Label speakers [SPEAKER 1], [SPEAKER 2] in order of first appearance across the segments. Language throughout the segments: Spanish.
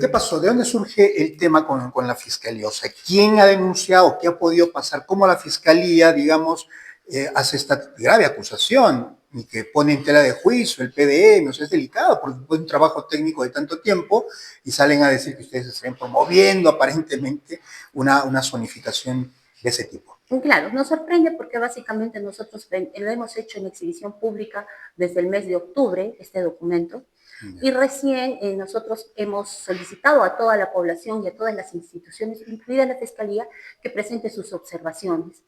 [SPEAKER 1] ¿qué pasó? ¿De dónde surge el tema con la Fiscalía? O sea, ¿quién ha denunciado? ¿Qué ha podido pasar? ¿Cómo la Fiscalía, digamos, hace esta grave acusación y que pone en tela de juicio el PDM? O sea, es delicado porque fue un trabajo técnico de tanto tiempo y salen a decir que ustedes están promoviendo aparentemente una zonificación de ese tipo.
[SPEAKER 2] Claro, nos sorprende porque básicamente nosotros lo hemos hecho en exhibición pública desde el mes de octubre, este documento, y recién nosotros hemos solicitado a toda la población y a todas las instituciones, incluida la Fiscalía, que presente sus observaciones.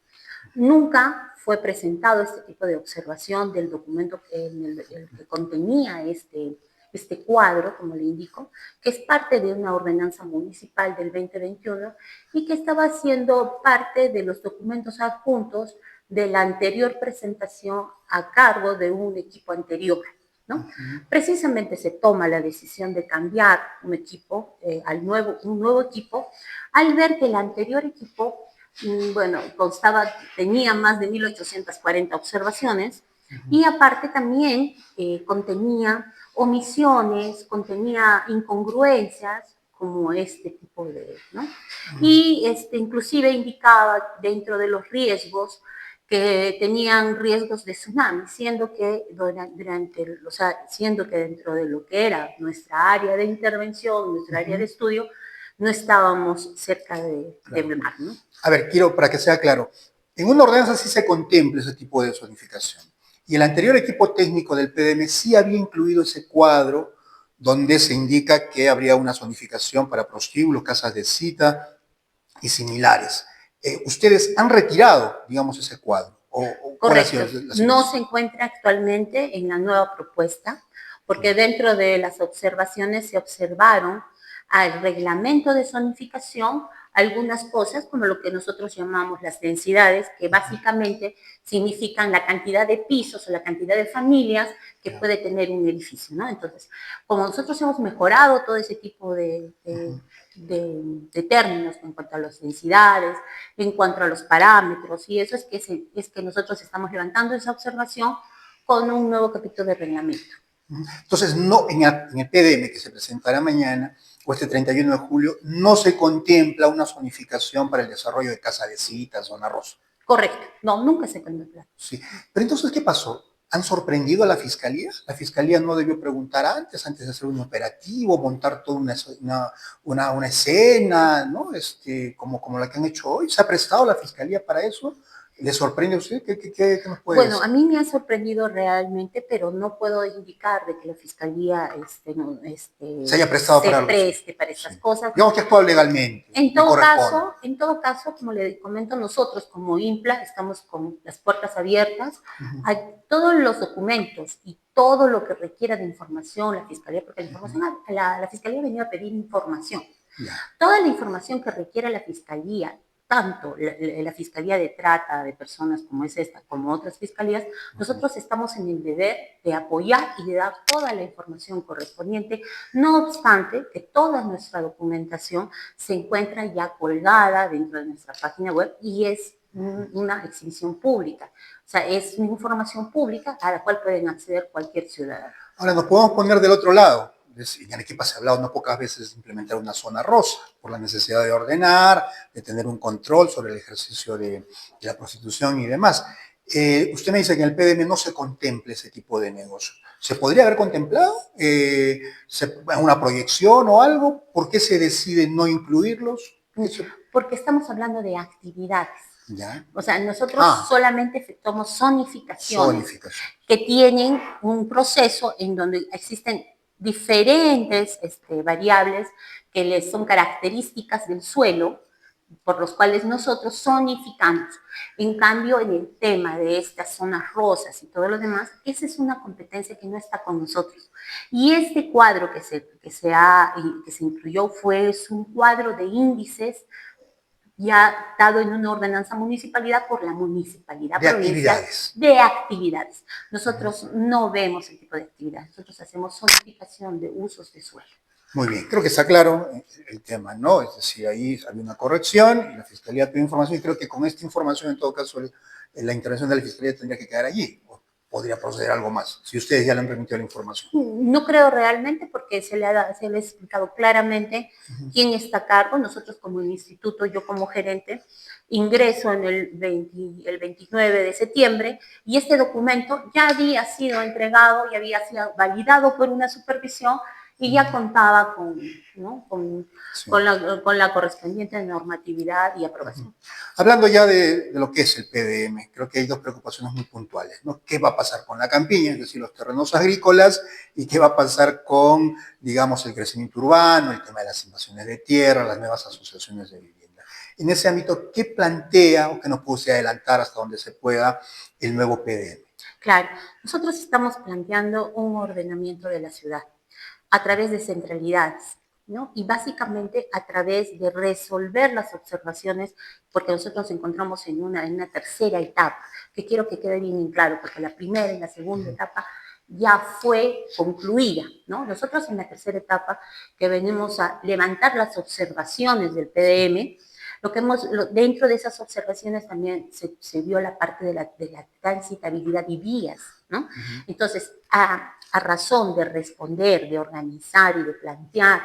[SPEAKER 2] Nunca fue presentado este tipo de observación del documento en el que contenía este cuadro, como le indico, que es parte de una ordenanza municipal del 2021 y que estaba siendo parte de los documentos adjuntos de la anterior presentación a cargo de un equipo anterior, ¿no? Precisamente se toma la decisión de cambiar un equipo un nuevo equipo al ver que el anterior equipo, bueno, tenía más de 1840 observaciones y aparte también contenía omisiones, contenía incongruencias como este tipo de, ¿no? Y inclusive indicaba dentro de los riesgos que tenían riesgos de tsunami, siendo que siendo que dentro de lo que era nuestra área de intervención, nuestra área de estudio, no estábamos cerca del mar, ¿no?
[SPEAKER 1] A ver, quiero para que sea claro, en una ordenanza sí se contempla ese tipo de zonificación. Y el anterior equipo técnico del PDM sí había incluido ese cuadro donde se indica que habría una zonificación para prostíbulos, casas de cita y similares. ¿Ustedes han retirado, digamos, ese cuadro?
[SPEAKER 2] Correcto. No se encuentra actualmente en la nueva propuesta, porque dentro de las observaciones se observaron al reglamento de zonificación algunas cosas como lo que nosotros llamamos las densidades, que básicamente significan la cantidad de pisos o la cantidad de familias que puede tener un edificio, ¿no? Entonces, como nosotros hemos mejorado todo ese tipo de términos en cuanto a las densidades, en cuanto a los parámetros, y eso es que nosotros estamos levantando esa observación con un nuevo capítulo de reglamento.
[SPEAKER 1] Entonces, no, en el PDM que se presentará mañana, o este 31 de julio, no se contempla una zonificación para el desarrollo de casa de citas, zona rosa.
[SPEAKER 2] Correcto, no, nunca se contempla.
[SPEAKER 1] Sí, pero entonces, ¿qué pasó? ¿Han sorprendido a la Fiscalía? ¿La Fiscalía no debió preguntar antes de hacer un operativo, montar toda una escena, ¿no? Como la que han hecho hoy? ¿Se ha prestado la Fiscalía para eso? ¿Le sorprende a usted? ¿Qué nos puede decir?
[SPEAKER 2] Bueno, a mí me ha sorprendido realmente, pero no puedo indicar de que la Fiscalía
[SPEAKER 1] se haya prestado para algo.
[SPEAKER 2] Preste para estas cosas.
[SPEAKER 1] Digamos que ha actuado legalmente.
[SPEAKER 2] En todo caso, como le comento, nosotros como IMPLA estamos con las puertas abiertas a todos los documentos y todo lo que requiera de información, la Fiscalía, porque la Fiscalía venía a pedir información. Toda la información que requiera la Fiscalía, tanto la Fiscalía de Trata de Personas como es esta, como otras fiscalías, nosotros estamos en el deber de apoyar y de dar toda la información correspondiente, no obstante que toda nuestra documentación se encuentra ya colgada dentro de nuestra página web y es una exhibición pública. O sea, es una información pública a la cual pueden acceder cualquier ciudadano.
[SPEAKER 1] Ahora, nos podemos poner del otro lado. En Arequipa se ha hablado no pocas veces de implementar una zona rosa, por la necesidad de ordenar, de tener un control sobre el ejercicio de la prostitución y demás. Usted me dice que en el PDM no se contempla ese tipo de negocios. ¿Se podría haber contemplado una proyección o algo? ¿Por qué se decide no incluirlos?
[SPEAKER 2] Porque estamos hablando de actividades.
[SPEAKER 1] ¿Ya?
[SPEAKER 2] O sea, nosotros solamente efectuamos zonificaciones que tienen un proceso en donde existen diferentes variables que les son características del suelo, por los cuales nosotros zonificamos. En cambio, en el tema de estas zonas rosas y todo lo demás, esa es una competencia que no está con nosotros. Y este cuadro que se incluyó es un cuadro de índices ya dado en una ordenanza municipalidad por la municipalidad provincial de actividades. Nosotros no vemos ese tipo de actividades, nosotros hacemos zonificación de usos de suelo.
[SPEAKER 1] Muy bien, creo que está claro el tema, ¿no? Es decir, ahí había una corrección y la Fiscalía pidió información y creo que con esta información, en todo caso, la intervención de la Fiscalía tendría que quedar allí. podría proceder algo más, si ustedes ya le han remitido la información.
[SPEAKER 2] No creo realmente porque se le ha explicado claramente quién está a cargo. Nosotros como instituto, yo como gerente, ingreso en el 29 de septiembre y este documento ya había sido entregado y había sido validado por una supervisión y ya contaba con, ¿no?
[SPEAKER 1] Sí.
[SPEAKER 2] con la correspondiente normatividad y aprobación.
[SPEAKER 1] Hablando ya de lo que es el PDM, creo que hay dos preocupaciones muy puntuales, ¿no? ¿Qué va a pasar con la campiña, es decir, los terrenos agrícolas, y qué va a pasar con, digamos, el crecimiento urbano, el tema de las invasiones de tierra, las nuevas asociaciones de vivienda? En ese ámbito, ¿qué plantea o qué nos puede adelantar hasta donde se pueda el nuevo PDM?
[SPEAKER 2] Claro, nosotros estamos planteando un ordenamiento de la ciudad a través de centralidades, ¿no? Y básicamente a través de resolver las observaciones, porque nosotros nos encontramos en una tercera etapa, que quiero que quede bien en claro, porque la primera y la segunda etapa ya fue concluida, ¿no? Nosotros en la tercera etapa, que venimos a levantar las observaciones del PDM, dentro de esas observaciones también se vio la parte de la transitabilidad y vías, ¿no? Entonces, a razón de responder, de organizar y de plantear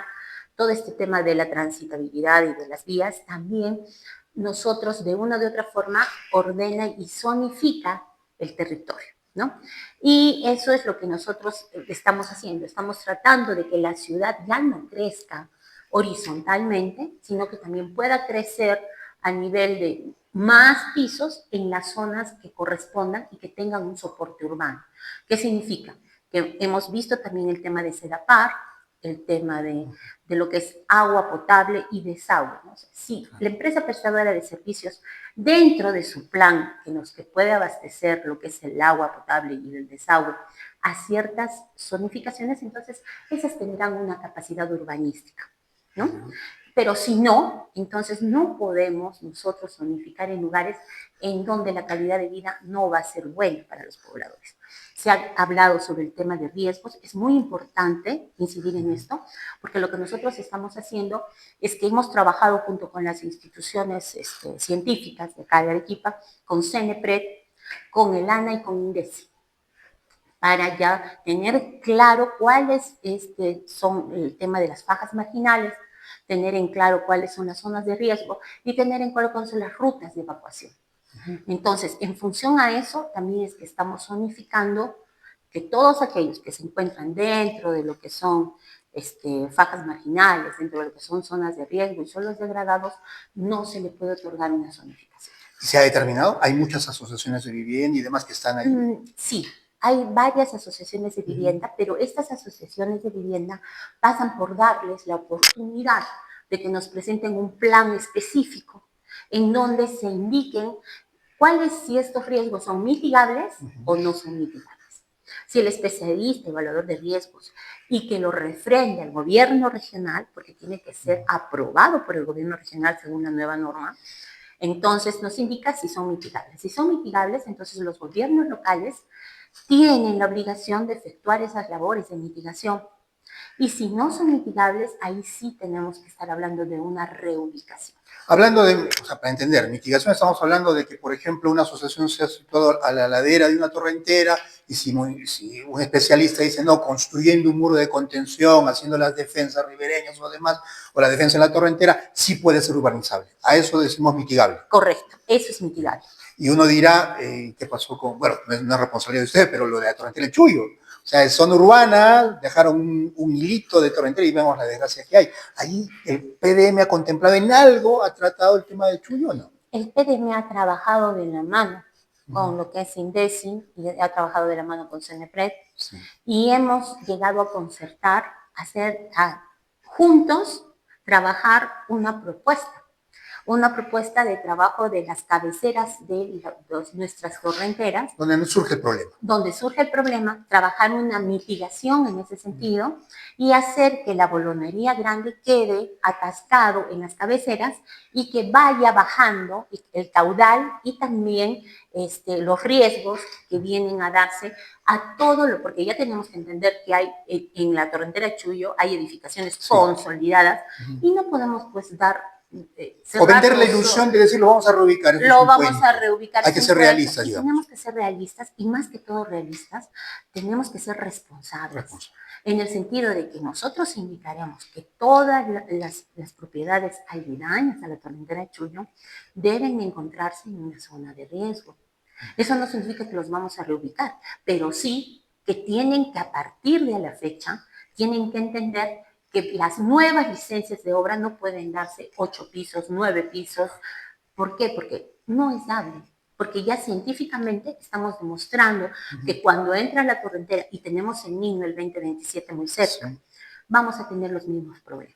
[SPEAKER 2] todo este tema de la transitabilidad y de las vías, también nosotros de una u otra forma ordena y zonifica el territorio, ¿no? Y eso es lo que nosotros estamos haciendo. Estamos tratando de que la ciudad ya no crezca horizontalmente, sino que también pueda crecer a nivel de más pisos en las zonas que correspondan y que tengan un soporte urbano. ¿Qué significa? Que hemos visto también el tema de Sedapar, el tema de lo que es agua potable y desagüe, ¿no? O sea, sí, la empresa prestadora de servicios, dentro de su plan que puede abastecer lo que es el agua potable y el desagüe a ciertas zonificaciones, entonces esas tendrán una capacidad urbanística, ¿no? Pero si no, entonces no podemos nosotros zonificar en lugares en donde la calidad de vida no va a ser buena para los pobladores. Se ha hablado sobre el tema de riesgos, es muy importante incidir en esto, porque lo que nosotros estamos haciendo es que hemos trabajado junto con las instituciones científicas de acá de Arequipa, con CENEPRED, con el ANA y con INDECI, para ya tener claro cuáles son el tema de las fajas marginales, tener en claro cuáles son las zonas de riesgo y tener en claro cuáles son las rutas de evacuación. Entonces, en función a eso, también es que estamos zonificando que todos aquellos que se encuentran dentro de lo que son fajas marginales, dentro de lo que son zonas de riesgo y suelos degradados, no se le puede otorgar una zonificación.
[SPEAKER 1] ¿Se ha determinado? Hay muchas asociaciones de vivienda y demás que están ahí.
[SPEAKER 2] Sí, hay varias asociaciones de vivienda, pero estas asociaciones de vivienda pasan por darles la oportunidad de que nos presenten un plan específico en donde se indiquen cuáles, si estos riesgos son mitigables o no son mitigables. Si el especialista, evaluador de riesgos, y que lo refrende al gobierno regional, porque tiene que ser aprobado por el gobierno regional según la nueva norma, entonces nos indica si son mitigables. Si son mitigables, entonces los gobiernos locales tienen la obligación de efectuar esas labores de mitigación. Y si no son mitigables, ahí sí tenemos que estar hablando de una reubicación.
[SPEAKER 1] Hablando de, o sea, para entender, mitigación, estamos hablando de que, por ejemplo, una asociación se ha situado a la ladera de una torrentera y si un especialista dice, no, construyendo un muro de contención, haciendo las defensas ribereñas o demás, o la defensa en la torrentera, sí puede ser urbanizable. A eso decimos mitigable.
[SPEAKER 2] Correcto, eso es mitigable.
[SPEAKER 1] Y uno dirá, ¿qué pasó con, bueno, no es una responsabilidad de usted, pero lo de la torrentera el Chullo? O sea, es zona urbana, dejaron un hilito de torrentera y vemos la desgracia que hay. Ahí el PDM ha contemplado en algo, ha tratado el tema del Chullo o no.
[SPEAKER 2] El PDM ha trabajado de la mano con lo que es INDECI y ha trabajado de la mano con CENEPRED y hemos llegado a concertar, juntos trabajar una propuesta de trabajo de las cabeceras de nuestras torrenteras.
[SPEAKER 1] Donde no surge el problema.
[SPEAKER 2] Donde surge el problema, trabajar una mitigación en ese sentido y hacer que la bolonería grande quede atascado en las cabeceras y que vaya bajando el caudal y también los riesgos que vienen a darse a todo lo, porque ya tenemos que entender que hay en la torrentera Chullo hay edificaciones consolidadas y no podemos pues dar
[SPEAKER 1] O vender la
[SPEAKER 2] cerrarnos,
[SPEAKER 1] ilusión de decir lo vamos a reubicar. Eso es
[SPEAKER 2] lo
[SPEAKER 1] un
[SPEAKER 2] vamos a
[SPEAKER 1] cuento.
[SPEAKER 2] reubicar.
[SPEAKER 1] Hay
[SPEAKER 2] Es
[SPEAKER 1] que
[SPEAKER 2] un
[SPEAKER 1] ser
[SPEAKER 2] cuento.
[SPEAKER 1] realistas,
[SPEAKER 2] Y
[SPEAKER 1] digamos.
[SPEAKER 2] tenemos que ser realistas, y más que todo realistas, tenemos que ser responsables.
[SPEAKER 1] Responsable.
[SPEAKER 2] En el sentido de que nosotros indicaremos que todas las propiedades aledañas a la torrentera de Chuyo deben encontrarse en una zona de riesgo. Eso no significa que los vamos a reubicar, pero sí que tienen que, a partir de la fecha, tienen que entender que las nuevas licencias de obra no pueden darse 8 pisos, 9 pisos. ¿Por qué? Porque no es dable. Porque ya científicamente estamos demostrando que cuando entra la torrentera y tenemos el Niño el 2027 muy cerca,
[SPEAKER 1] Sí.
[SPEAKER 2] vamos a tener los mismos problemas.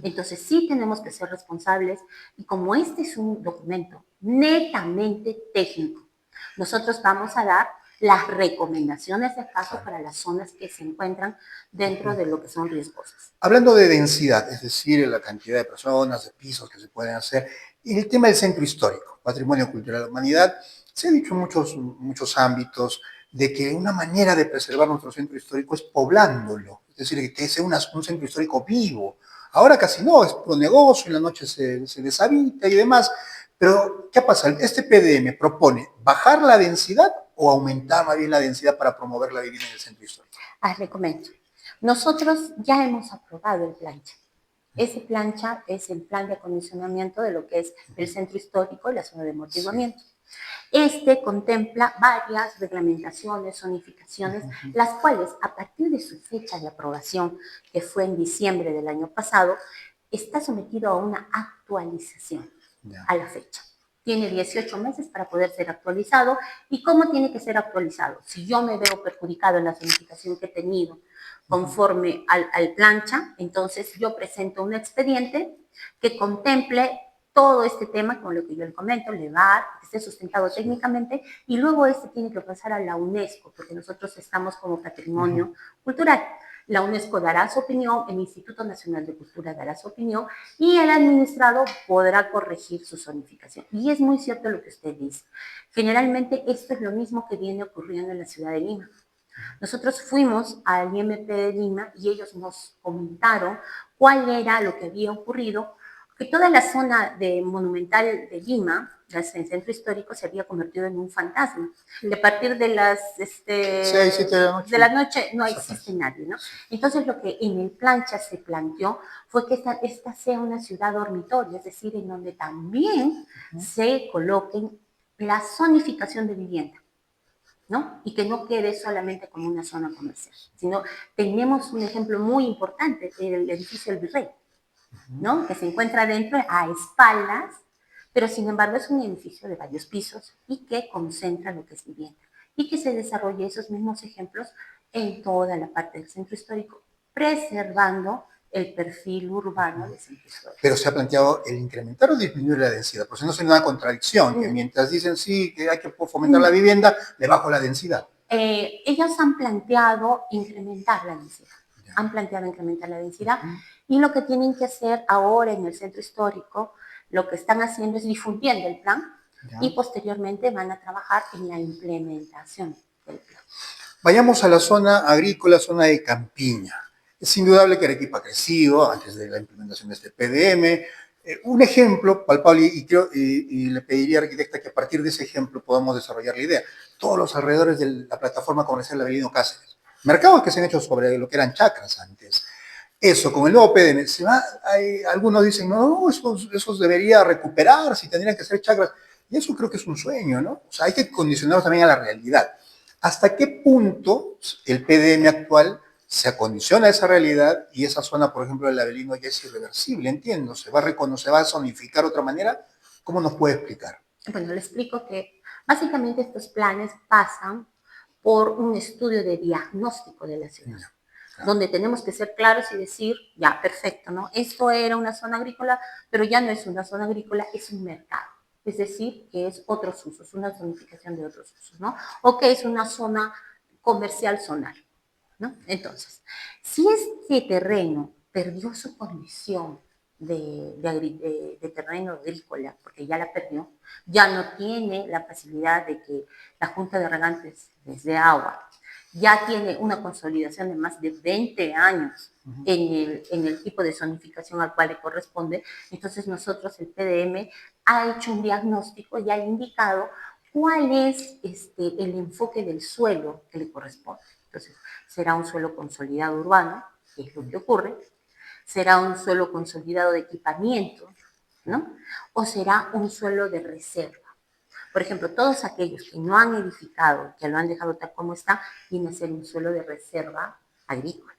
[SPEAKER 2] Entonces sí tenemos que ser responsables, y como este es un documento netamente técnico, nosotros vamos a dar las recomendaciones de caso para las zonas que se encuentran dentro de lo que son riesgosas.
[SPEAKER 1] Hablando de densidad, es decir, la cantidad de personas, de pisos que se pueden hacer, y el tema del centro histórico, patrimonio cultural de la humanidad, se ha dicho en muchos ámbitos de que una manera de preservar nuestro centro histórico es poblándolo, es decir, que sea un centro histórico vivo. Ahora casi no, es pro negocio, en la noche se deshabita y demás. Pero, ¿qué pasa? Este PDM propone bajar la densidad o aumentar más bien la densidad para promover la vivienda en el centro histórico.
[SPEAKER 2] Les comento. Nosotros ya hemos aprobado el plancha. Ese plancha es el plan de acondicionamiento de lo que es el centro histórico y la zona de amortiguamiento. Este contempla varias reglamentaciones, zonificaciones, las cuales, a partir de su fecha de aprobación, que fue en diciembre del año pasado, está sometido a una actualización a la fecha. Tiene 18 meses para poder ser actualizado. ¿Y cómo tiene que ser actualizado? Si yo me veo perjudicado en la zonificación que he tenido conforme al plancha, entonces yo presento un expediente que contemple todo este tema con lo que yo le comento, elevar, que esté sustentado técnicamente, y luego este tiene que pasar a la UNESCO, porque nosotros estamos como patrimonio cultural. La UNESCO dará su opinión, el Instituto Nacional de Cultura dará su opinión, y el administrado podrá corregir su zonificación. Y es muy cierto lo que usted dice. Generalmente esto es lo mismo que viene ocurriendo en la ciudad de Lima. Nosotros fuimos al IMP de Lima y ellos nos comentaron cuál era lo que había ocurrido, que toda la zona de monumental de Lima, el centro histórico, se había convertido en un fantasma. Que a partir de las
[SPEAKER 1] 6, 7
[SPEAKER 2] de la noche no existe nadie, ¿no? Entonces lo que en el plancha se planteó fue que esta sea una ciudad dormitorio, es decir, en donde también se coloquen la zonificación de vivienda, ¿no? Y que no quede solamente como una zona comercial, sino tenemos un ejemplo muy importante, el edificio El Virrey, ¿no? Que se encuentra dentro a espaldas, pero sin embargo es un edificio de varios pisos y que concentra lo que es vivienda, y que se desarrolle esos mismos ejemplos en toda la parte del centro histórico, preservando el perfil urbano del centro histórico.
[SPEAKER 1] Pero se ha planteado el incrementar o disminuir la densidad, porque no es una contradicción, que mientras dicen sí, que hay que fomentar la vivienda, le bajo la densidad.
[SPEAKER 2] Ellos han planteado incrementar la densidad. Han planteado incrementar la densidad, y lo que tienen que hacer ahora en el centro histórico, lo que están haciendo es difundiendo el plan, y posteriormente van a trabajar en la implementación del plan.
[SPEAKER 1] Vayamos a la zona agrícola, zona de campiña. Es indudable que Arequipa ha crecido antes de la implementación de este PDM. Un ejemplo palpable, y le pediría al arquitecta que a partir de ese ejemplo podamos desarrollar la idea. Todos los alrededores de la plataforma comercial de Avelino Cáceres. Mercados que se han hecho sobre lo que eran chacras antes. Eso, con el nuevo PDM, algunos dicen, no, eso debería recuperarse y tendrían que ser chacras. Y eso creo que es un sueño, ¿no? O sea, hay que condicionarlo también a la realidad. ¿Hasta qué punto el PDM actual se acondiciona a esa realidad y esa zona, por ejemplo, del Avelino ya es irreversible? Entiendo, se va a reconocer, se va a zonificar de otra manera. ¿Cómo nos puede explicar?
[SPEAKER 2] Bueno, le explico que básicamente estos planes pasan por un estudio de diagnóstico de la ciudad, donde tenemos que ser claros y decir, ya, perfecto, ¿no? Esto era una zona agrícola, pero ya no es una zona agrícola, es un mercado. Es decir, que es otros usos, una zonificación de otros usos, ¿no? O que es una zona comercial zonal, ¿no? Entonces, si este terreno perdió su condición de terreno agrícola, porque ya la perdió, ya no tiene la facilidad de que la Junta de Regantes les dé agua, ya tiene una consolidación de más de 20 años en el tipo de zonificación al cual le corresponde. Entonces nosotros, el PDM, ha hecho un diagnóstico y ha indicado cuál es el enfoque del suelo que le corresponde. Entonces, será un suelo consolidado urbano, que es lo que ocurre, será un suelo consolidado de equipamiento, ¿no? O será un suelo de reserva. Por ejemplo, todos aquellos que no han edificado, que lo han dejado tal como está, viene a ser un suelo de reserva agrícola.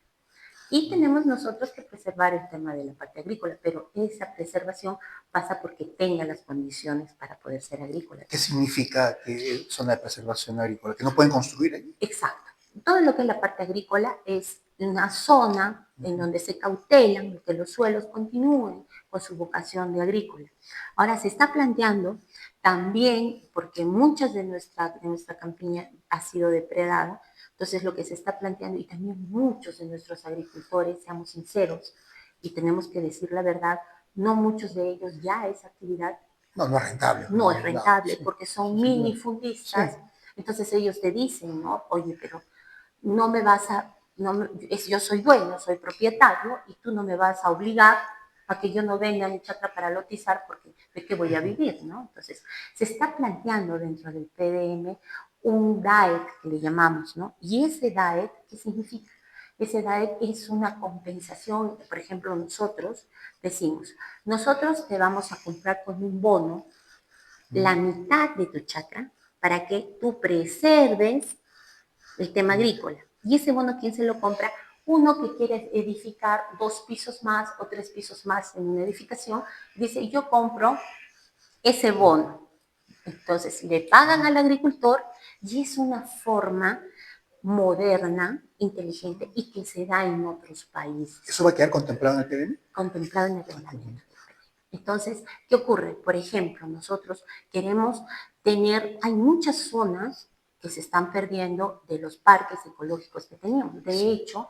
[SPEAKER 2] Y tenemos nosotros que preservar el tema de la parte agrícola, pero esa preservación pasa porque tenga las condiciones para poder ser agrícola.
[SPEAKER 1] ¿Qué significa que zona de preservación agrícola? ¿Que no pueden construir ahí?
[SPEAKER 2] Exacto. Todo lo que es la parte agrícola es una zona en donde se cautelan que los suelos continúen con su vocación de agrícola. Ahora se está planteando también, porque muchas de nuestra campiña ha sido depredada, entonces lo que se está planteando, y también muchos de nuestros agricultores, seamos sinceros, y tenemos que decir la verdad, no muchos de ellos ya esa actividad
[SPEAKER 1] No, no es rentable.
[SPEAKER 2] no es rentable
[SPEAKER 1] Sí,
[SPEAKER 2] porque son
[SPEAKER 1] sí, sin duda.
[SPEAKER 2] minifundistas.
[SPEAKER 1] Sí.
[SPEAKER 2] Entonces ellos te dicen, ¿no? Oye, pero no me vas a, yo soy dueño, soy propietario y tú no me vas a obligar a que yo no venga a mi chacra para lotizar porque de qué voy a vivir, ¿no? Entonces se está planteando dentro del PDM un DAET que le llamamos, ¿no? Y ese DAET, ¿qué significa? Ese DAET es una compensación, por ejemplo, nosotros decimos, nosotros te vamos a comprar con un bono la mitad de tu chacra para que tú preserves el tema agrícola. Y ese bono, ¿quién se lo compra? Uno que quiere edificar 2 pisos más o 3 pisos más en una edificación, dice, yo compro ese bono. Entonces, le pagan al agricultor y es una forma moderna, inteligente y que se da en otros países.
[SPEAKER 1] ¿Eso va a quedar contemplado en el PDM?
[SPEAKER 2] Contemplado en el reglamento. Entonces, ¿qué ocurre? Por ejemplo, nosotros queremos hay muchas zonas que se están perdiendo de los parques ecológicos que teníamos. De hecho,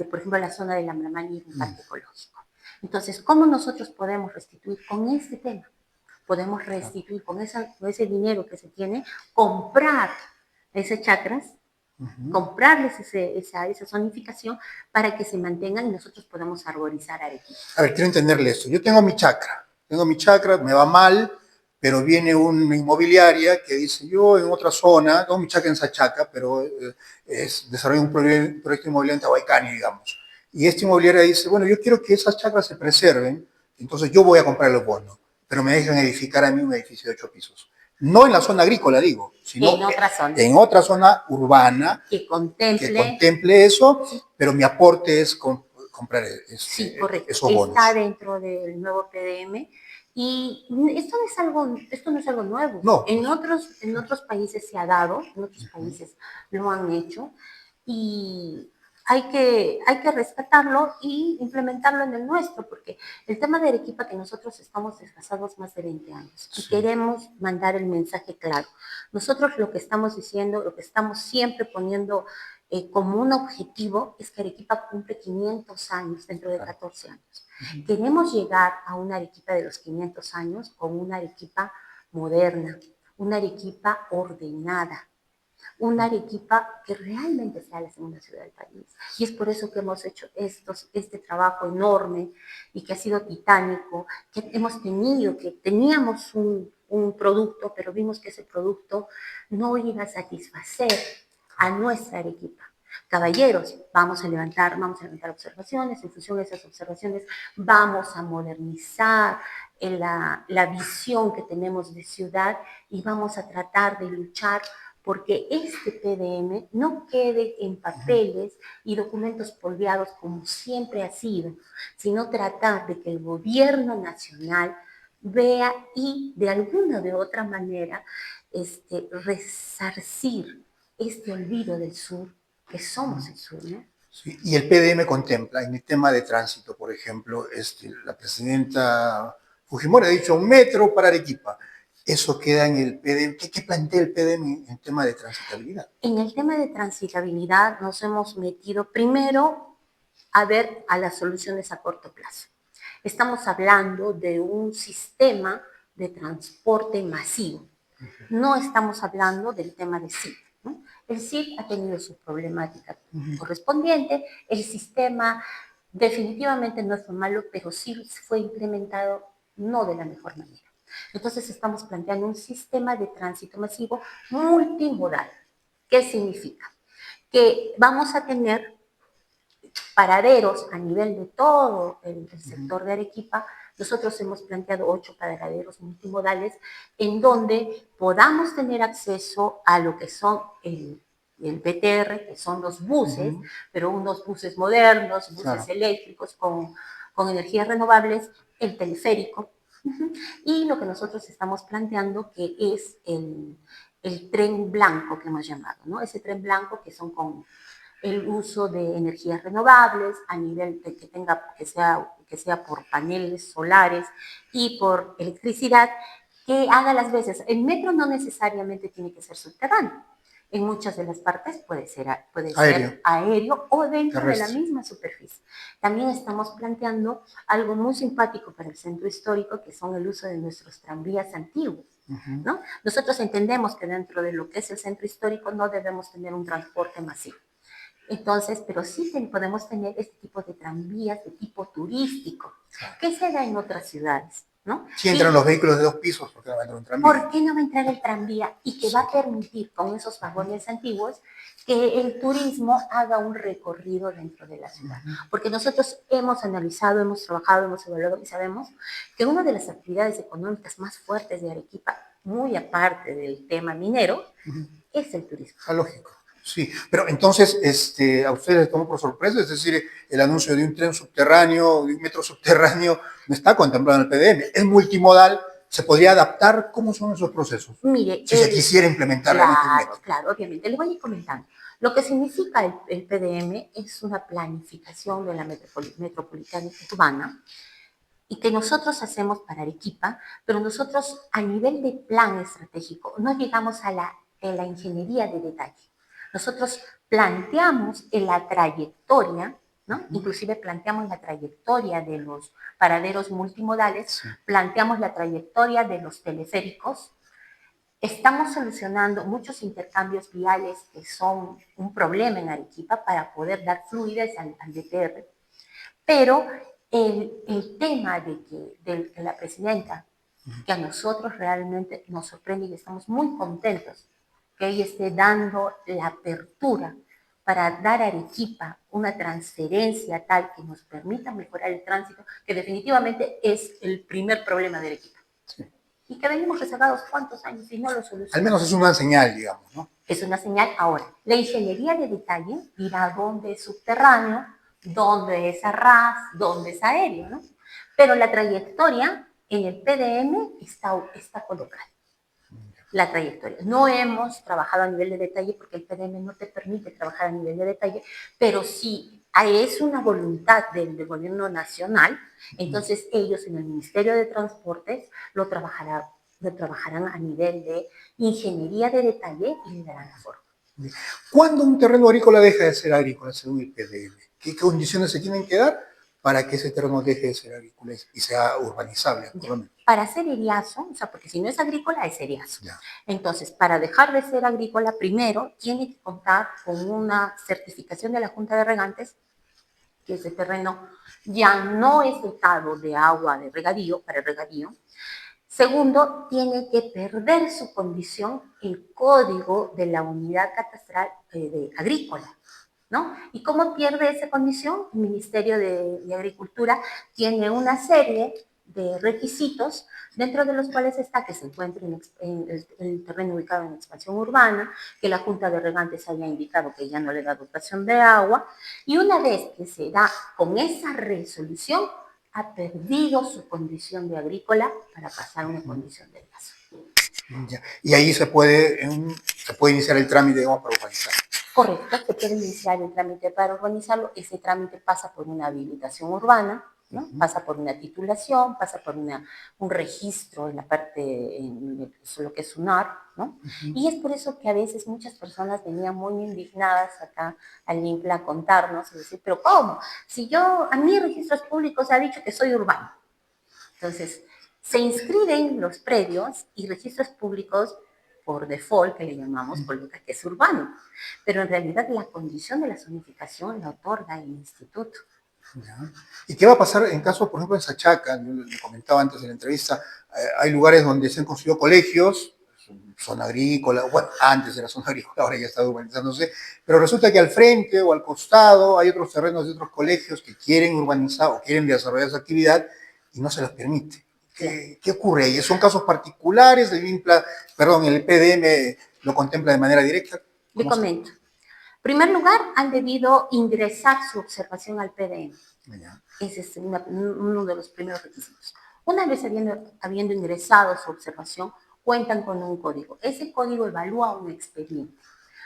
[SPEAKER 2] por ejemplo, la zona de la Mramani es un parque ecológico. Entonces, ¿cómo nosotros podemos restituir con este tema? Podemos restituir con ese dinero que se tiene, comprar esas chacras, comprarles esa zonificación para que se mantengan y nosotros podamos arborizar Arequipa.
[SPEAKER 1] A ver, quiero entenderle esto. Yo tengo mi chacra, me va mal, pero viene una inmobiliaria que dice, yo en otra zona, tengo mi chacra en Sachaca, pero desarrollo un proyecto inmobiliario en Tahuaycani, digamos. Y esta inmobiliaria dice, bueno, yo quiero que esas chacras se preserven, entonces yo voy a comprar los bonos, pero me dejan edificar a mí un edificio de 8 pisos. No en la zona agrícola, digo, sino en otra zona urbana
[SPEAKER 2] que
[SPEAKER 1] contemple eso, pero mi aporte es comprar
[SPEAKER 2] sí, correcto.
[SPEAKER 1] esos bonos.
[SPEAKER 2] Está dentro del nuevo PDM y esto no es algo nuevo.
[SPEAKER 1] No.
[SPEAKER 2] En otros países se ha dado, en otros países lo han hecho y hay que rescatarlo y implementarlo en el nuestro, porque el tema de Arequipa que nosotros estamos desfasados más de 20 años y queremos mandar el mensaje claro. Nosotros lo que estamos diciendo, lo que estamos siempre poniendo como un objetivo es que Arequipa cumple 500 años dentro de 14 años. Queremos llegar a una Arequipa de los 500 años con una Arequipa moderna, una Arequipa ordenada, una Arequipa que realmente sea la segunda ciudad del país. Y es por eso que hemos hecho este trabajo enorme y que ha sido titánico, que hemos tenido, que teníamos un producto, pero vimos que ese producto no iba a satisfacer a nuestra Arequipa. Caballeros, vamos a levantar observaciones, en función de esas observaciones vamos a modernizar la visión que tenemos de ciudad y vamos a tratar de luchar porque este PDM no quede en papeles y documentos polveados como siempre ha sido, sino tratar de que el gobierno nacional vea y de alguna de otra manera resarcir este olvido del sur, que somos el sur, ¿no?
[SPEAKER 1] Sí, y el PDM contempla en el tema de tránsito, por ejemplo, la presidenta Fujimori ha dicho 1 metro para Arequipa. Eso queda en el PDM. ¿Qué plantea el PDM en tema de transitabilidad?
[SPEAKER 2] En el tema de transitabilidad nos hemos metido primero a ver a las soluciones a corto plazo. Estamos hablando de un sistema de transporte masivo. No estamos hablando del tema de sitio, ¿no? El CID ha tenido su problemática correspondiente, el sistema definitivamente no fue malo, pero sí fue implementado no de la mejor manera. Entonces estamos planteando un sistema de tránsito masivo multimodal. ¿Qué significa? Que vamos a tener paraderos a nivel de todo el sector de Arequipa. Nosotros hemos planteado 8 paraderos multimodales en donde podamos tener acceso a lo que son el PTR, que son los buses, pero unos buses modernos, buses eléctricos con energías renovables, el teleférico, y lo que nosotros estamos planteando que es el tren blanco que hemos llamado, ¿no? Ese tren blanco que son con el uso de energías renovables a nivel de que sea por paneles solares y por electricidad, que haga las veces. El metro no necesariamente tiene que ser subterráneo. En muchas de las partes puede ser aéreo o dentro de la misma superficie. También estamos planteando algo muy simpático para el centro histórico, que son el uso de nuestros tranvías antiguos, ¿no? Nosotros entendemos que dentro de lo que es el centro histórico no debemos tener un transporte masivo. Entonces, pero sí podemos tener este tipo de tranvías de tipo turístico, que se da en otras ciudades, ¿no?
[SPEAKER 1] Si entran los vehículos de 2 pisos, ¿por qué no va a entrar un tranvía?
[SPEAKER 2] ¿Por qué no va a entrar el tranvía? Y que va a permitir con esos vagones antiguos que el turismo haga un recorrido dentro de la ciudad. Porque nosotros hemos analizado, hemos trabajado, hemos evaluado y sabemos que una de las actividades económicas más fuertes de Arequipa, muy aparte del tema minero, es el turismo.
[SPEAKER 1] Lógico. Sí, pero entonces a ustedes les tomó por sorpresa, es decir, el anuncio de un tren subterráneo, de un metro subterráneo, no está contemplado en el PDM. Es multimodal, se podría adaptar. ¿Cómo son esos procesos?
[SPEAKER 2] Mire,
[SPEAKER 1] si se quisiera implementar realmente un metro.
[SPEAKER 2] Claro, obviamente. Le voy a ir comentando. Lo que significa el PDM es una planificación de la metropolitana urbana y que nosotros hacemos para Arequipa, pero nosotros a nivel de plan estratégico no llegamos a la ingeniería de detalle. Nosotros planteamos en la trayectoria, ¿no? Inclusive planteamos la trayectoria de los paraderos multimodales, planteamos la trayectoria de los teleféricos. Estamos solucionando muchos intercambios viales que son un problema en Arequipa para poder dar fluidez al DTR, pero el tema de la presidenta, que a nosotros realmente nos sorprende y estamos muy contentos que ella esté dando la apertura para dar a Arequipa una transferencia tal que nos permita mejorar el tránsito, que definitivamente es el primer problema de Arequipa. Sí. Y que venimos rezagados cuántos años y no lo solucionamos.
[SPEAKER 1] Al menos es una señal, digamos, ¿no?
[SPEAKER 2] Es una señal. Ahora, la ingeniería de detalle dirá dónde es subterráneo, dónde es a ras, dónde es aéreo, ¿no? Pero la trayectoria en el PDM está colocada. La trayectoria. No hemos trabajado a nivel de detalle porque el PDM no te permite trabajar a nivel de detalle, pero sí es una voluntad del gobierno nacional, entonces ellos en el Ministerio de Transportes lo trabajarán a nivel de ingeniería de detalle y le darán la forma.
[SPEAKER 1] ¿Cuándo un terreno agrícola deja de ser agrícola según el PDM? ¿Qué condiciones se tienen que dar para que ese terreno deje de ser agrícola y sea urbanizable?
[SPEAKER 2] Para ser eriazo, o sea, porque si no es agrícola, es eriazo. Entonces, para dejar de ser agrícola, primero tiene que contar con una certificación de la Junta de Regantes, que ese terreno ya no es dotado de agua de regadío, para el regadío. Segundo, tiene que perder su condición el código de la unidad catastral agrícola, ¿no? ¿Y cómo pierde esa condición? El Ministerio de Agricultura tiene una serie de requisitos, dentro de los cuales está que se encuentre en el terreno ubicado en expansión urbana, que la Junta de Regantes haya indicado que ya no le da dotación de agua, y una vez que se da con esa resolución, ha perdido su condición de agrícola para pasar a una condición de gaso.
[SPEAKER 1] Y ahí se puede iniciar el trámite, digamos, para urbanizar.
[SPEAKER 2] Correcto, se puede iniciar el trámite para urbanizarlo. Ese trámite pasa por una habilitación urbana, ¿no? Pasa por una titulación, pasa por un registro en la parte, en lo que es SUNAR, ¿no? Y es por eso que a veces muchas personas venían muy indignadas acá al INPLA a contarnos y decir, pero ¿cómo? Si a mí registros públicos ha dicho que soy urbano. Entonces, se inscriben los predios y registros públicos por default, que le llamamos, coloca que es urbano, pero en realidad la condición de la zonificación la otorga el instituto.
[SPEAKER 1] ¿Ya? ¿Y qué va a pasar en caso, por ejemplo, en Sachaca? Yo le comentaba antes de la entrevista, hay lugares donde se han construido colegios, zona agrícola, bueno, antes era zona agrícola, ahora ya está urbanizándose, pero resulta que al frente o al costado hay otros terrenos de otros colegios que quieren urbanizar o quieren desarrollar esa actividad y no se les permite. ¿Qué ocurre ahí? ¿Son casos particulares? El PDM lo contempla de manera directa?
[SPEAKER 2] Le comento. En primer lugar, han debido ingresar su observación al PDM.
[SPEAKER 1] Ya.
[SPEAKER 2] Ese es uno de los primeros requisitos. Una vez habiendo ingresado su observación, cuentan con un código. Ese código evalúa un expediente.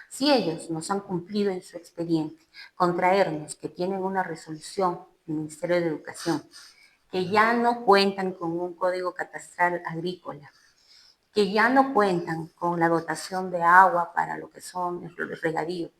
[SPEAKER 2] Si ellos nos han cumplido en su expediente, contraernos que tienen una resolución del Ministerio de Educación, que ya no cuentan con un código catastral agrícola, que ya no cuentan con la dotación de agua para lo que son el regadío,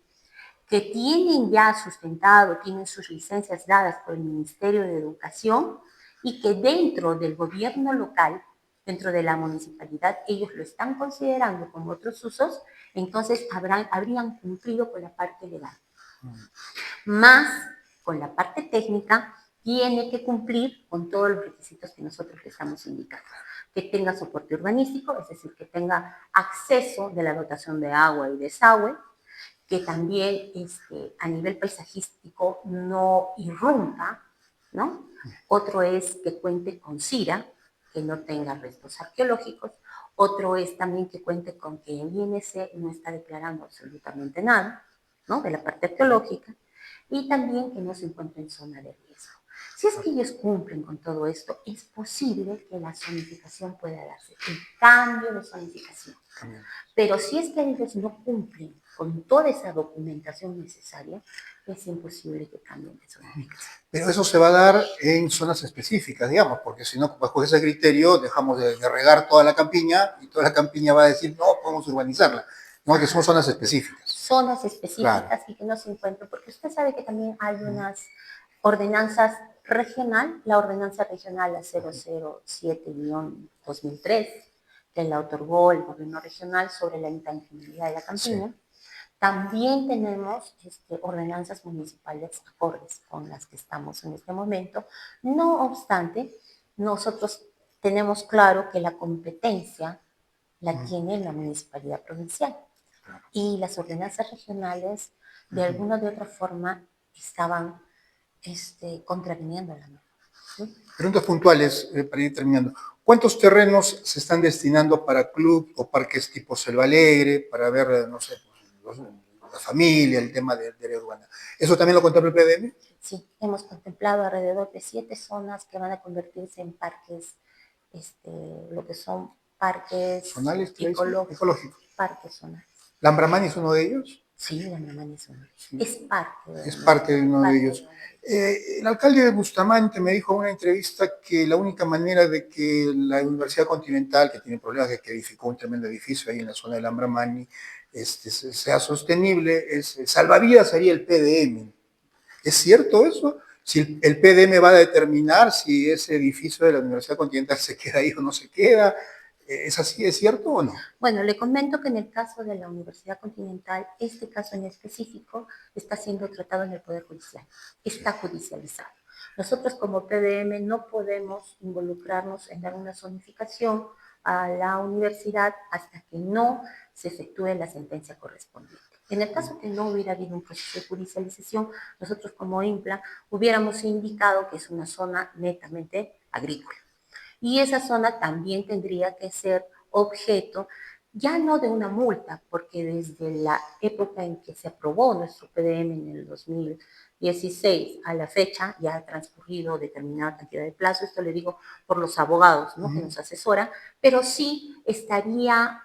[SPEAKER 2] que tienen ya sustentado, tienen sus licencias dadas por el Ministerio de Educación y que dentro del gobierno local, dentro de la municipalidad, ellos lo están considerando como otros usos, entonces habrían cumplido con la parte legal. Más con la parte técnica, tiene que cumplir con todos los requisitos que nosotros le estamos indicando. Que tenga soporte urbanístico, es decir, que tenga acceso de la dotación de agua y desagüe, que también a nivel paisajístico no irrumpa, ¿no? Otro es que cuente con CIRA, que no tenga restos arqueológicos. Otro es también que cuente con que el INC no está declarando absolutamente nada, ¿no? De la parte arqueológica. Y también que no se encuentre en zona de riesgo. Si es que ellos cumplen con todo esto, es posible que la zonificación pueda darse, el cambio de zonificación. Pero si es que ellos no cumplen con toda esa documentación necesaria, es imposible que cambien de zonificación.
[SPEAKER 1] Pero eso se va a dar en zonas específicas, digamos, porque si no, bajo ese criterio, dejamos de regar toda la campiña y toda la campiña va a decir, no, podemos urbanizarla, ¿no? Que son zonas específicas.
[SPEAKER 2] Zonas específicas, claro. Y que no se encuentren, porque usted sabe que también hay unas ordenanzas regional, la ordenanza regional, la 007-2003, que la otorgó el gobierno regional sobre la intangibilidad de la campiña. Sí. También tenemos ordenanzas municipales acordes con las que estamos en este momento. No obstante, nosotros tenemos claro que la competencia la tiene la municipalidad provincial. Y las ordenanzas regionales, de alguna u otra forma, estaban contraviniendo la norma. ¿Sí?
[SPEAKER 1] Preguntas puntuales para ir terminando. ¿Cuántos terrenos se están destinando para club o parques tipo Selva Alegre, para ver, no sé, la familia, el tema de área urbana? ¿Eso también lo contempla el PDM?
[SPEAKER 2] Sí, hemos contemplado alrededor de 7 zonas que van a convertirse en parques, lo que son parques
[SPEAKER 1] ¿Zonales?
[SPEAKER 2] ecológicos. Parques zonales.
[SPEAKER 1] ¿Lambramani es uno de ellos?
[SPEAKER 2] Sí, Lambramani es uno.
[SPEAKER 1] Sí.
[SPEAKER 2] Es parte
[SPEAKER 1] de uno de ellos. El alcalde de Bustamante me dijo en una entrevista que la única manera de que la Universidad Continental, que tiene problemas, que edificó un tremendo edificio ahí en la zona de Lambramani, sea sostenible, salvavidas sería el PDM. ¿Es cierto eso? Si el PDM va a determinar si ese edificio de la Universidad Continental se queda ahí o no se queda, ¿es así? ¿Es cierto o no?
[SPEAKER 2] Bueno, le comento que en el caso de la Universidad Continental, este caso en específico está siendo tratado en el Poder Judicial, está judicializado. Nosotros como PDM no podemos involucrarnos en dar una zonificación a la universidad hasta que no se efectúe la sentencia correspondiente. En el caso que no hubiera habido un proceso de judicialización, nosotros como IMPLA hubiéramos indicado que es una zona netamente agrícola. Y esa zona también tendría que ser objeto ya no de una multa, porque desde la época en que se aprobó nuestro PDM en el 2016 a la fecha ya ha transcurrido determinada cantidad de plazo, esto le digo por los abogados, ¿no? Que nos asesoran, pero sí estaría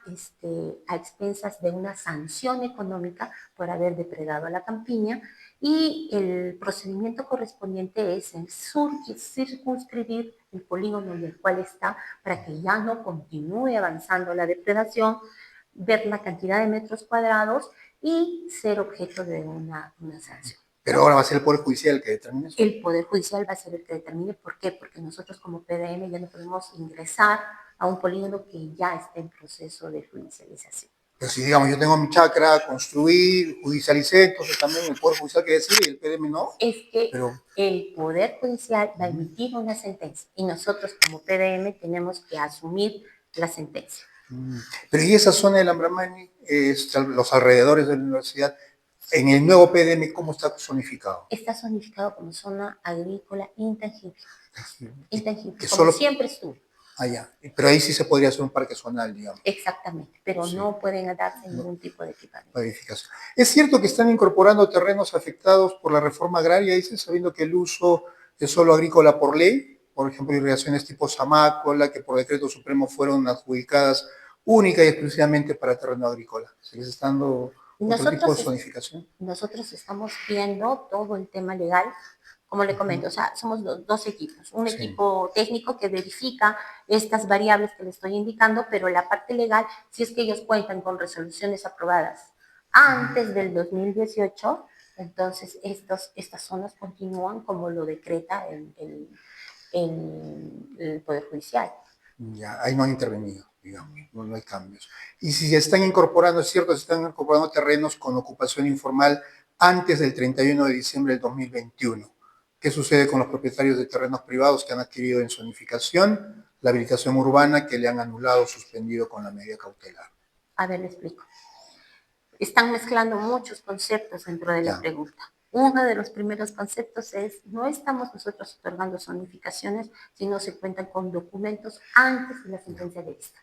[SPEAKER 2] a expensas de una sanción económica por haber depredado a la campiña y el procedimiento correspondiente es en circunscribir el polígono en el cual está para que ya no continúe avanzando la depredación, ver la cantidad de metros cuadrados y ser objeto de una sanción.
[SPEAKER 1] Pero ahora va a ser el Poder Judicial el que determine eso.
[SPEAKER 2] El Poder Judicial va a ser el que determine. ¿Por qué? Porque nosotros como PDM ya no podemos ingresar a un polígono que ya está en proceso de judicialización.
[SPEAKER 1] Pero si, digamos, yo tengo mi chacra, construí, judicialicé, entonces también el Poder Judicial que decide y el PDM no.
[SPEAKER 2] Es que
[SPEAKER 1] Pero,
[SPEAKER 2] el Poder Judicial va a emitir una sentencia y nosotros como PDM tenemos que asumir la sentencia.
[SPEAKER 1] pero ¿y esa zona del Ambramani, los alrededores de la universidad, en el nuevo PDM, cómo está zonificado?
[SPEAKER 2] Está zonificado como zona agrícola intangible. Intangible,
[SPEAKER 1] Que
[SPEAKER 2] como
[SPEAKER 1] solo,
[SPEAKER 2] siempre estuvo.
[SPEAKER 1] allá. Pero ahí sí se podría hacer un parque zonal, digamos.
[SPEAKER 2] Exactamente, pero
[SPEAKER 1] Sí.
[SPEAKER 2] no pueden darse
[SPEAKER 1] No.
[SPEAKER 2] ningún tipo de equipamiento.
[SPEAKER 1] Edificación. ¿Es cierto que están incorporando terrenos afectados por la reforma agraria, dice, sabiendo que el uso es solo agrícola por ley? Por ejemplo, irrigaciones tipo Zamácola, que por decreto supremo fueron adjudicadas única y exclusivamente para terreno agrícola. ¿Se les está dando otro tipo de zonificación?
[SPEAKER 2] Nosotros estamos viendo todo el tema legal, como le comento, o sea, somos dos equipos. Un equipo técnico que verifica estas variables que le estoy indicando, pero la parte legal, si es que ellos cuentan con resoluciones aprobadas antes del 2018, entonces estas zonas continúan como lo decreta el Poder Judicial.
[SPEAKER 1] Ya, ahí no han intervenido, digamos, no hay cambios. Y si se están incorporando, es cierto, se están incorporando terrenos con ocupación informal antes del 31 de diciembre del 2021. ¿Qué sucede con los propietarios de terrenos privados que han adquirido en zonificación la habilitación urbana que le han anulado o suspendido con la medida cautelar?
[SPEAKER 2] A ver, le explico. Están mezclando muchos conceptos dentro de la pregunta. Uno de los primeros conceptos es, no estamos nosotros otorgando zonificaciones si no se cuentan con documentos antes de la sentencia de vista.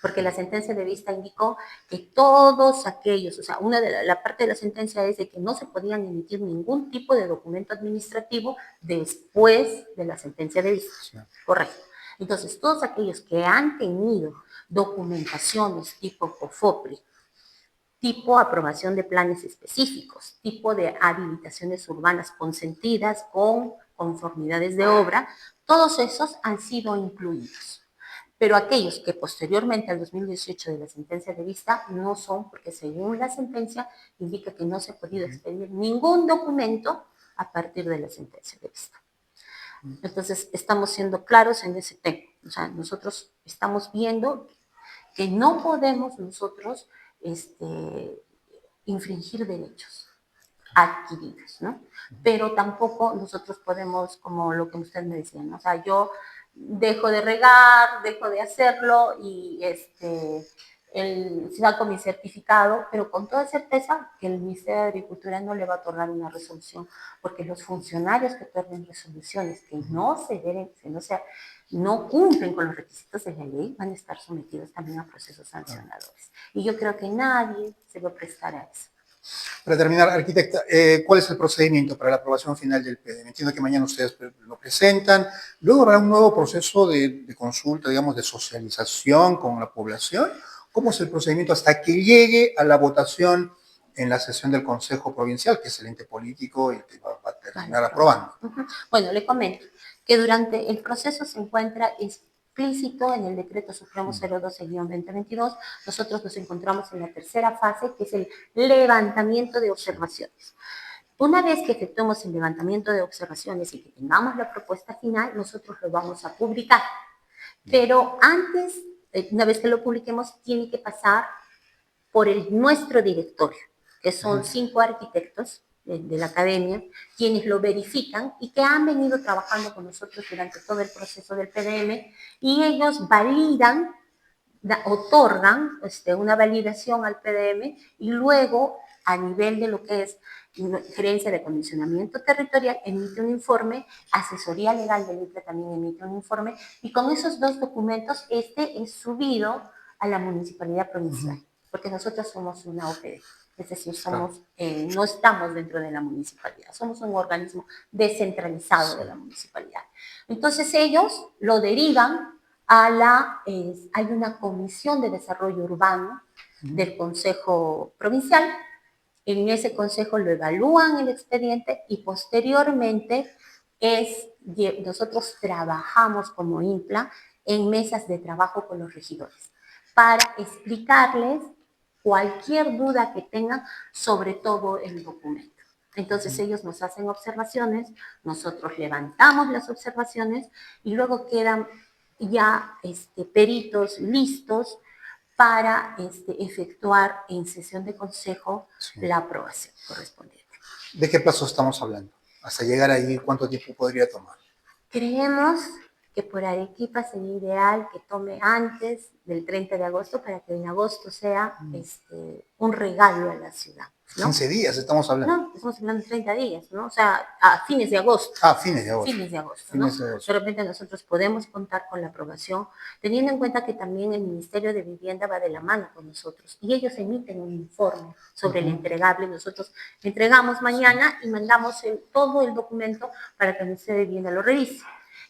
[SPEAKER 2] Porque la sentencia de vista indicó que todos aquellos, o sea, una de la parte de la sentencia es de que no se podían emitir ningún tipo de documento administrativo después de la sentencia de vista. Sí. Correcto. Entonces, todos aquellos que han tenido documentaciones tipo COFOPRI, tipo aprobación de planes específicos, tipo de habilitaciones urbanas consentidas con conformidades de obra, todos esos han sido incluidos. Pero aquellos que posteriormente al 2018 de la sentencia de vista no son, porque según la sentencia indica que no se ha podido expedir ningún documento a partir de la sentencia de vista. Entonces, estamos siendo claros en ese tema. O sea, nosotros estamos viendo que no podemos nosotros infringir derechos adquiridos, ¿no? Pero tampoco nosotros podemos, como lo que usted me decía, ¿no? O sea, yo dejo de regar, dejo de hacerlo y saco mi certificado, pero con toda certeza que el Ministerio de Agricultura no le va a otorgar una resolución, porque los funcionarios que otorguen resoluciones que no se deben, que no cumplen con los requisitos de la ley, van a estar sometidos también a procesos sancionadores. Y yo creo que nadie se va a prestar a eso.
[SPEAKER 1] Para terminar, arquitecta, ¿cuál es el procedimiento para la aprobación final del PDM? Entiendo que mañana ustedes lo presentan, luego habrá un nuevo proceso de consulta, digamos, de socialización con la población. ¿Cómo es el procedimiento hasta que llegue a la votación en la sesión del Consejo Provincial, que es el ente político y que va a terminar aprobando?
[SPEAKER 2] Bueno, le comento que durante el proceso se encuentra explícito en el Decreto Supremo 012-2022, nosotros nos encontramos en la tercera fase, que es el levantamiento de observaciones. Una vez que efectuemos el levantamiento de observaciones y que tengamos la propuesta final, nosotros lo vamos a publicar. Pero antes, una vez que lo publiquemos, tiene que pasar por nuestro directorio, que son 5 arquitectos de la academia, quienes lo verifican y que han venido trabajando con nosotros durante todo el proceso del PDM, y ellos validan, otorgan una validación al PDM, y luego a nivel de lo que es gerencia de acondicionamiento territorial emite un informe, asesoría legal del IPLA también emite un informe, y con esos dos documentos es subido a la municipalidad provincial, porque nosotros somos una OPD. Es decir, no estamos dentro de la municipalidad, somos un organismo descentralizado de la municipalidad. Entonces ellos lo derivan hay una comisión de desarrollo urbano del Consejo Provincial. En ese consejo lo evalúan el expediente y posteriormente nosotros trabajamos como INPLA en mesas de trabajo con los regidores para explicarles cualquier duda que tengan sobre todo el documento. Entonces ellos nos hacen observaciones, nosotros levantamos las observaciones y luego quedan ya peritos listos para efectuar en sesión de consejo
[SPEAKER 1] Sí.
[SPEAKER 2] la aprobación correspondiente.
[SPEAKER 1] ¿De qué plazo estamos hablando? Hasta llegar ahí, ¿cuánto tiempo podría tomar?
[SPEAKER 2] Creemos que por Arequipa sería ideal que tome antes del 30 de agosto para que en agosto sea un regalo a la ciudad, ¿no?
[SPEAKER 1] 15 días estamos hablando.
[SPEAKER 2] No, estamos hablando de 30 días, ¿no? O sea, a fines de agosto.
[SPEAKER 1] Ah, fines de agosto.
[SPEAKER 2] Fines de agosto, ¿no?
[SPEAKER 1] Fines de agosto.
[SPEAKER 2] De repente nosotros podemos contar con la aprobación, teniendo en cuenta que también el Ministerio de Vivienda va de la mano con nosotros y ellos emiten un informe sobre el entregable. Nosotros entregamos mañana y mandamos todo el documento para que el Ministerio de Vivienda lo revise.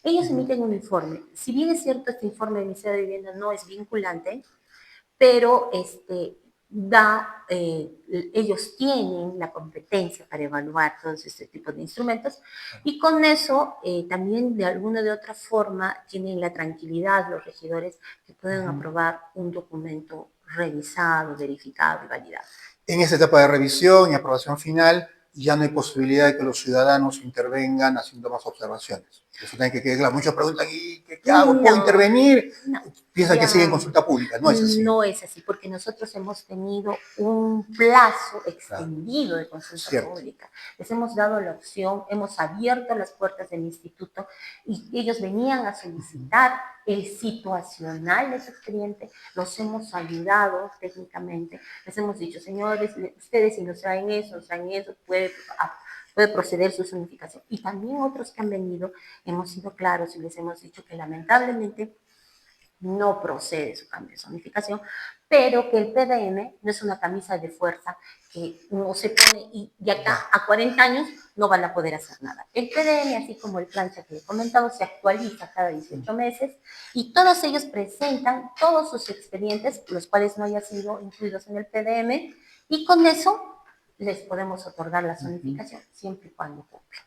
[SPEAKER 2] Ellos emiten un informe. Si bien es cierto, este informe del Ministerio de Vivienda no es vinculante, pero ellos tienen la competencia para evaluar todos este tipo de instrumentos y con eso también de alguna de otra forma tienen la tranquilidad los regidores que pueden aprobar un documento revisado, verificado y validado.
[SPEAKER 1] En esta etapa de revisión y aprobación final, ya no hay posibilidad de que los ciudadanos intervengan haciendo más observaciones. Eso tiene que quedar claro. Muchos preguntan, ¿y qué hago? ¿Puedo intervenir?
[SPEAKER 2] No,
[SPEAKER 1] Piensan que sigue en consulta pública. No es así.
[SPEAKER 2] No es así, porque nosotros hemos tenido un plazo extendido de consulta pública. Les hemos dado la opción, hemos abierto las puertas del instituto y ellos venían a solicitar el situacional de su expediente, los hemos ayudado técnicamente, les hemos dicho, señores, ustedes si nos traen eso, puede proceder su zonificación. Y también otros que han venido, hemos sido claros y les hemos dicho que lamentablemente no procede su cambio de zonificación, pero que el PDM no es una camisa de fuerza que uno se pone y de acá a 40 años no van a poder hacer nada. El PDM, así como el plancha que he comentado, se actualiza cada 18 meses y todos ellos presentan todos sus expedientes, los cuales no hayan sido incluidos en el PDM, y con eso les podemos otorgar la zonificación siempre y cuando cumplan.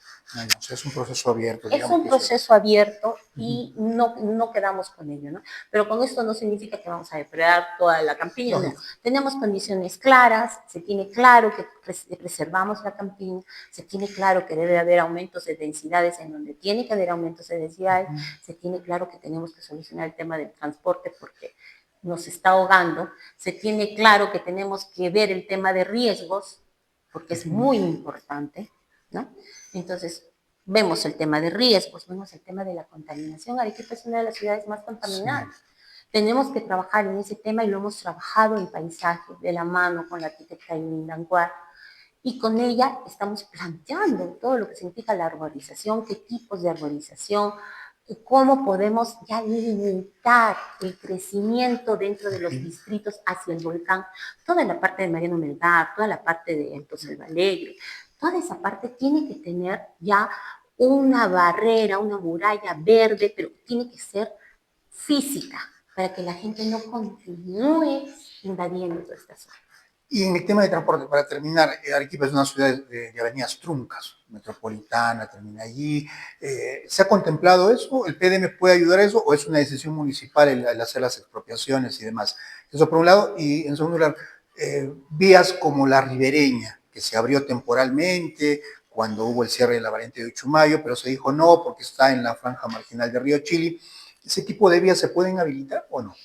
[SPEAKER 1] O sea, es un proceso abierto.
[SPEAKER 2] Es un proceso abierto y no quedamos con ello, ¿no? Pero con esto no significa que vamos a depredar toda la campiña, no. Tenemos condiciones claras, se tiene claro que preservamos la campiña, se tiene claro que debe haber aumentos de densidades en donde tiene que haber aumentos de densidades, se tiene claro que tenemos que solucionar el tema del transporte porque nos está ahogando, se tiene claro que tenemos que ver el tema de riesgos, porque es muy importante, ¿no? Entonces, vemos el tema de riesgos, vemos el tema de la contaminación. Arequipa es una de las ciudades más contaminadas. Sí. Tenemos que trabajar en ese tema y lo hemos trabajado en paisaje, de la mano con la arquitecta Aileen Danguar, y con ella estamos planteando todo lo que significa la arborización, qué tipos de arborización, cómo podemos ya limitar el crecimiento dentro de los distritos hacia el volcán, toda la parte de Mariano Melgar, toda la parte de Alto Selva Alegre, toda esa parte tiene que tener ya una barrera, una muralla verde, pero tiene que ser física para que la gente no continúe invadiendo toda esta zona.
[SPEAKER 1] Y en el tema de transporte, para terminar, Arequipa es una ciudad de avenidas truncas, metropolitana, termina allí. ¿Se ha contemplado eso? ¿El PDM puede ayudar a eso o es una decisión municipal el hacer las expropiaciones y demás? Eso por un lado. Y en segundo lugar, vías como la ribereña, que se abrió temporalmente cuando hubo el cierre de la variante de Uchumayo, pero se dijo no porque está en la franja marginal de Río Chili. ¿Ese tipo de vías se pueden habilitar o no?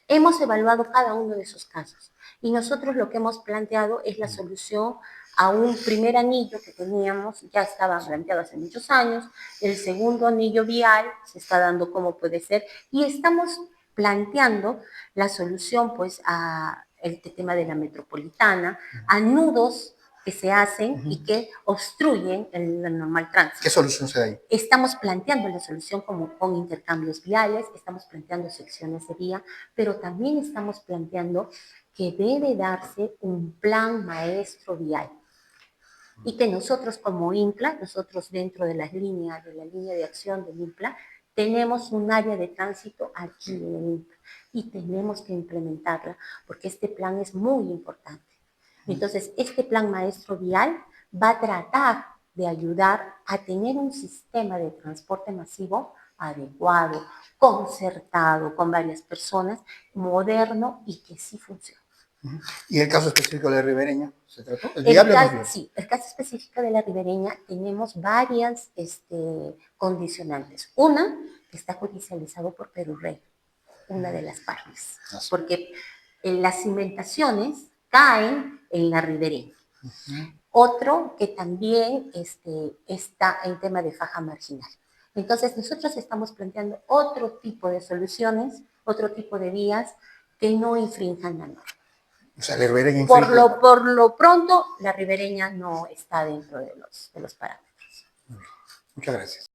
[SPEAKER 2] Hemos evaluado cada uno de esos casos y nosotros lo que hemos planteado es la solución a un primer anillo que teníamos, ya estaba planteado hace muchos años, el segundo anillo vial se está dando como puede ser y estamos planteando la solución pues a el tema de la metropolitana, a nudos que se hacen y que obstruyen el normal tránsito.
[SPEAKER 1] ¿Qué solución se da ahí?
[SPEAKER 2] Estamos planteando la solución como con intercambios viales, estamos planteando secciones de vía, pero también estamos planteando que debe darse un plan maestro vial y que nosotros como INPLA, nosotros dentro de la línea de acción del INPLA, tenemos un área de tránsito aquí en el INPLA y tenemos que implementarla porque este plan es muy importante. Entonces, este plan maestro vial va a tratar de ayudar a tener un sistema de transporte masivo adecuado, concertado con varias personas, moderno y que sí funcione.
[SPEAKER 1] ¿Y el caso específico de la ribereña? ¿Se trató?
[SPEAKER 2] Sí, el caso específico de la ribereña tenemos varias condicionantes. Una, está judicializado por Perú Rey, una de las partes,
[SPEAKER 1] Así.
[SPEAKER 2] porque las cimentaciones caen en la ribereña.
[SPEAKER 1] Ujú.
[SPEAKER 2] Otro que también está en tema de faja marginal. Entonces, nosotros estamos planteando otro tipo de soluciones, otro tipo de vías que no infrinjan la norma.
[SPEAKER 1] O sea, la ribereña
[SPEAKER 2] Por
[SPEAKER 1] infringe.
[SPEAKER 2] lo pronto, la ribereña no está dentro de los parámetros.
[SPEAKER 1] Muchas gracias.